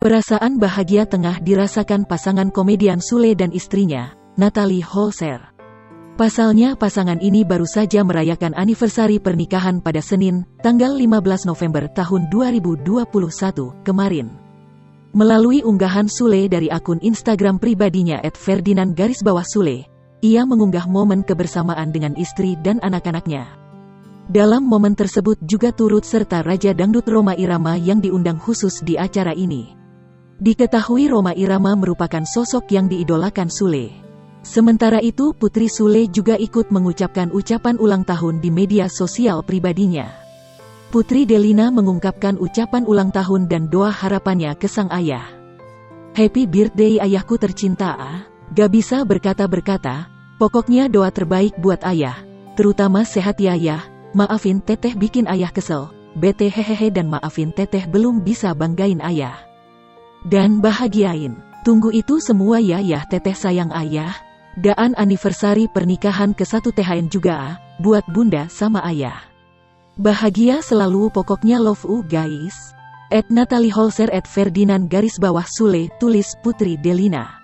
Perasaan bahagia tengah dirasakan pasangan komedian Sule dan istrinya, Natalie Holzer. Pasalnya pasangan ini baru saja merayakan anniversary pernikahan pada Senin, tanggal 15 November tahun 2021 kemarin. Melalui unggahan Sule dari akun Instagram pribadinya @ferdinand_sule, ia mengunggah momen kebersamaan dengan istri dan anak-anaknya. Dalam momen tersebut juga turut serta Raja Dangdut Rhoma Irama yang diundang khusus di acara ini. Diketahui Rhoma Irama merupakan sosok yang diidolakan Sule. Sementara itu putri Sule juga ikut mengucapkan ucapan ulang tahun di media sosial pribadinya. Putri Delina mengungkapkan ucapan ulang tahun dan doa harapannya ke sang ayah. "Happy birthday ayahku tercinta, gak bisa berkata-berkata, pokoknya doa terbaik buat ayah, terutama sehat ya ayah, maafin teteh bikin ayah kesel, bete hehehe dan maafin teteh belum bisa banggain ayah. Dan bahagiain, tunggu itu semua ya teteh sayang ayah, daan anniversary pernikahan ke-1 THN juga buat bunda sama ayah. Bahagia selalu pokoknya love you guys." @Natalie Holzer @Ferdinand_Sule tulis Putri Delina.